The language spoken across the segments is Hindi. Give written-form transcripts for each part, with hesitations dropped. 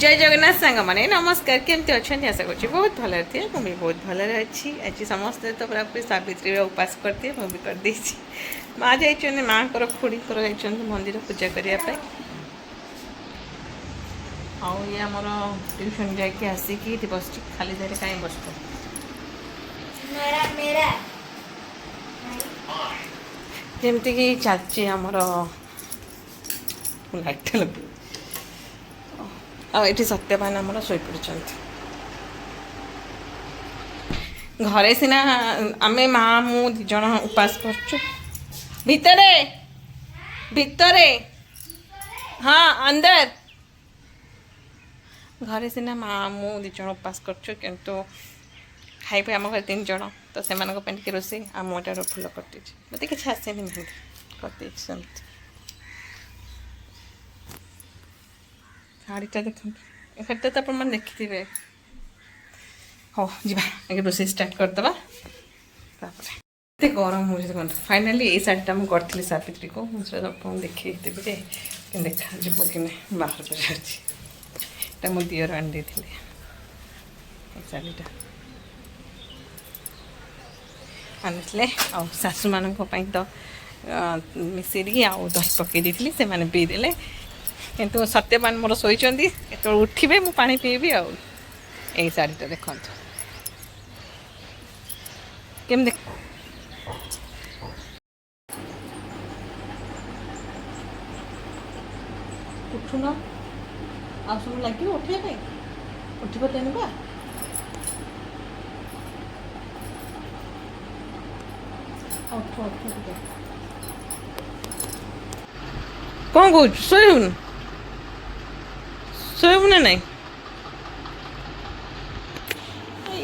जय जगन्नाथ सांग मैंने नमस्कार केमती अच्छा आशा कर बहुत भल थे मुझे बहुत भल अच्छी आज समस्ते तो पूरा पूरी सावित्री उपास करते मुझे करदे माँ जाइए माँ को खुड़ी मंदिर पूजा करने आउ ये आमर ट्यूशन जाकि आसिक बस खाली धरे कहीं बस जमती कि चलती आमर लाइट लगे आठी सत्यवान आमर शोपड़ घरे सीना आमे माँ मु दिज उपास कर भितरे भितरे हाँ अंदर घरे सीना माँ मु दिज उपास कर खाइबे आम घर 3 जन तो से रोषे आम एटार फुल कटे मत कि आसे मेहंदी करदे शाढ़ीटा देखते एटा तो आप देखी थे हाँ जीवा आगे रोषे स्टार्ट करदे गरम हो देखो फाइनाली ये शाढ़ीटा मुझे करी सावित्री को मुझे देखी देवी देखा कि बाहर कर मो दियर आनी शाढ़ीटा आनी शाशु मान तो मिसेरी आउ दही पकई से मैंने पी देले किंतु सत्यवान मोर शोचती जो उठे मु पानी पीबी आई शाढ़ीटा देखो केम देख उठुन आ सब लगे उठे उठ पारे बा कौन कह शोन शोबू ना नहीं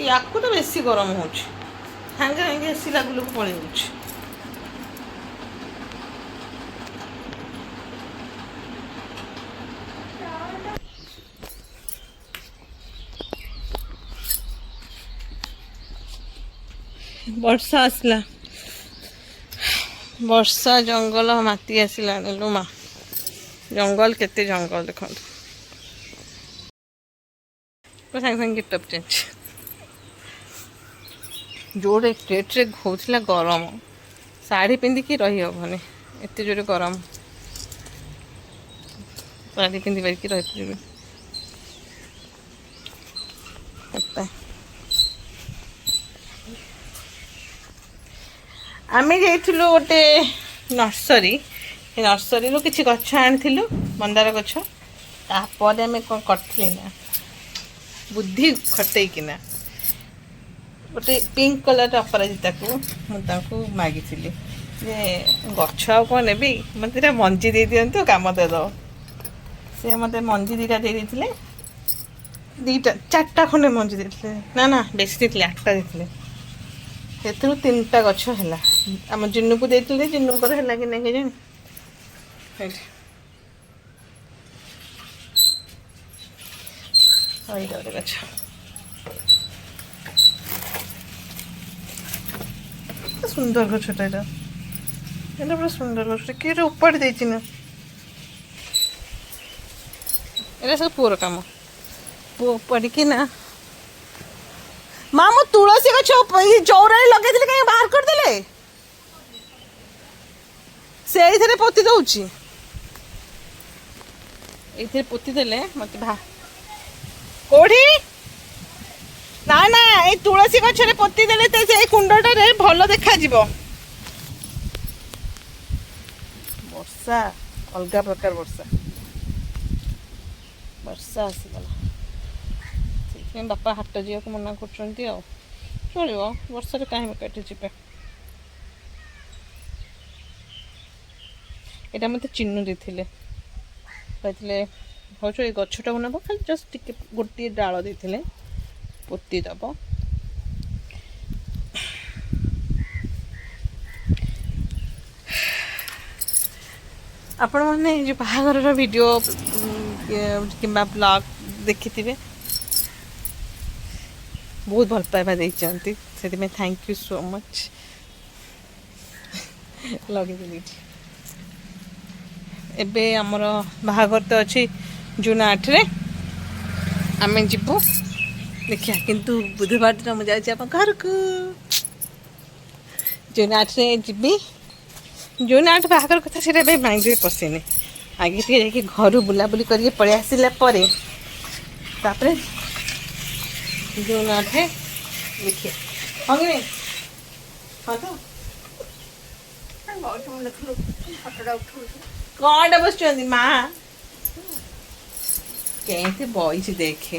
या तो बेसी गरम हो हांगे हांगे एसी लागू लोग पड़े वर्षा आसला वर्षा जंगल माती आसला लुमा जंगल केते जंगल देखो सागे सागे गिटअप चेंज जोड़े रेट्रे होता गरम शाढ़ी पिंधिकी रही हेनी एत जोरे गरम शाढ़ी पिंधि पारिकी रही आम जाइलु गोटे नर्सरी नर्सरी किसी गछ आनी मंदार गछ तापर आम कौन करी ना बुद्धि खटेकिना गोटे पिंक कलर अपराजिता को मुझे मागी गछ आ कौन नेबी मत मंजी दे दिंतु कम देद सी मत मंजी दीटा दे दीटा 4टा खंडे मंजी देते ना ना बेसी देते 8टा देते से 3टा गछ है आम जिन्नू को देते जिन्नू को है कि नहीं जानी गोटे गछ सुंदर गछटा यहाँ पूरा सुंदर गछ किए उपाड़ी देती ना ये सब पुअर कम पु उपाड़ी ना माँ मु तुलसी गछ चौरा लगे कहीं बाहर करदे से पोती दौची ये पोती देले मत भा कोठी ना ना ये तुलसी गछरे पोती देले तो से कुंडटारे भल देखा जीवो वर्षा अलग प्रकार वर्षा वर्षा आसीगला बापा हाट जा मना कर चलो वर्षा कहीं कटि जी यहाँ मत चिन्नु देते कहते भाज ये गछटा को नब खाली जस्ट टे गोटे डाल देते पोती दब आपण मैंने जो बाहागर वीडियो कि ब्लॉग देखी थे बहुत भल पाइबा देते से थैंक यू सो मच लगे एबे आमर बाहागर तो अच्छी जून 8 रे आम जीवु देखिए किंतु बुधवार दिन मुझे जाऊँ आप घर को जून 8 जी जून 8 बाहर कथा से माइंड में पशेनि आगे टे घर बुलाबुली करके पलि आसला तापर जून 8 देखिए हाँ कि नहीं हाँ तो कौन बस माँ कैसे बॉयज देखे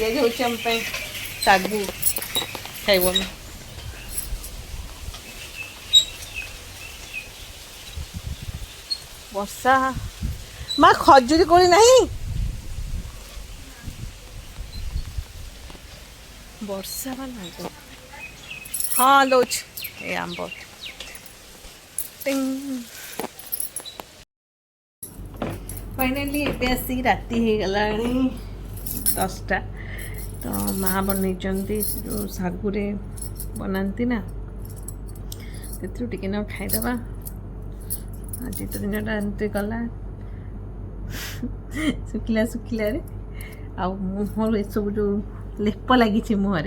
ये जो सागु खाइब वर्षा माँ खजुरी कोली नहीं वर्षा बना हाँ दौच ये आंब फाइनाली एबे आसी राति हो गला 10टा तो माँ बन जो सागुरे बनाती ना से टिके ना खाईदबा आज तो दिनटा एमती गला सुखिला सुखिला मुहर ये सब जो लेप लगी मुहर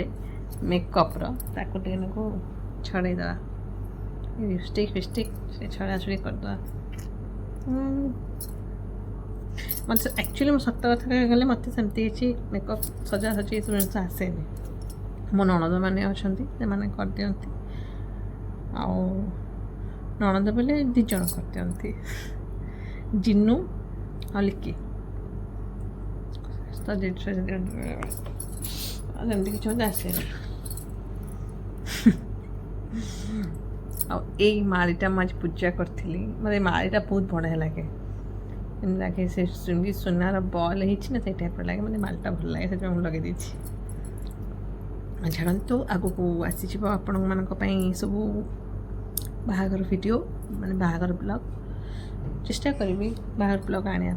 मेकअप्र ताको टिके छड़ेदवा लिपस्टिक फिस्टिक से छड़ा छुड़ी करदे मत एक्चुअली मैं सत कथा गले मत सेमती किसी मेकअप सजा सजी सब जिन आसेनि मो नणद मैंने अच्छा कर दिखती नणद बोले 2 जन कर दिखती जिन्नू और लिकी तो जमती किसी मत आसेनि आई माड़ीटा मुझे पूजा करी मतलब माड़ीटा बहुत बढ़िया लगे लगे से सुनार बल होना से टाइप लगे मतलब मालटा भल लगे से लगे दीची छाड़ू आग को आसीज आपण मान सब बाहागर वीडियो माने बाहागर ब्लॉग चेष्टा करी बाहर ब्लॉग आने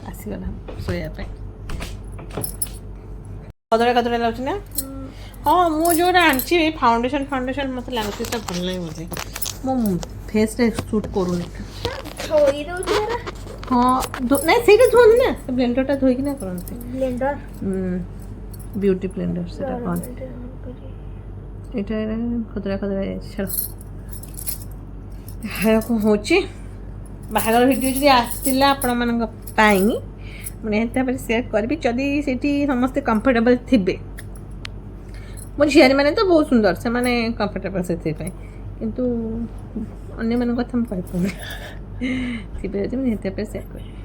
आसीगला शोयापे कदड़ा कदड़ा लगुच ना हाँ मुझे आनी फाउंडेशन फाउंडेशन मत लगुच भल लगे मुझे मो फेस रे सूट करूनी हाँ नहीं से धोनी ना ब्लेंडर टा धोई ना करते ब्लेंडर ब्यूटी ब्लेंडर से कौन এটা খদরা খদরা ছাড় এরকম হচ্ছে বাহাঘর ভিডিও যদি আসছিলা ଆପଣମାନଙ୍କ ପାଇଁ ମୁଁ ନିହାତି ଭାବରେ ସେୟାର କରିବି ଯଦି ସେଠି ସମସ୍ତେ କମ୍ଫର୍ଟେବଲ୍ ଥିବେ ମୋ ଝିଆରୀମାନେ ତ ବହୁତ ସୁନ୍ଦର ସେମାନେ କମ୍ଫର୍ଟେବଲ୍ ସେଥିପାଇଁ କିନ୍ତୁ ଅନ୍ୟମାନଙ୍କ କଥା ମୁଁ କହିପାରୁନି ଥିବେ ଯଦି ମୁଁ ନିହାତି ଭାବରେ ସେୟାର କରିବି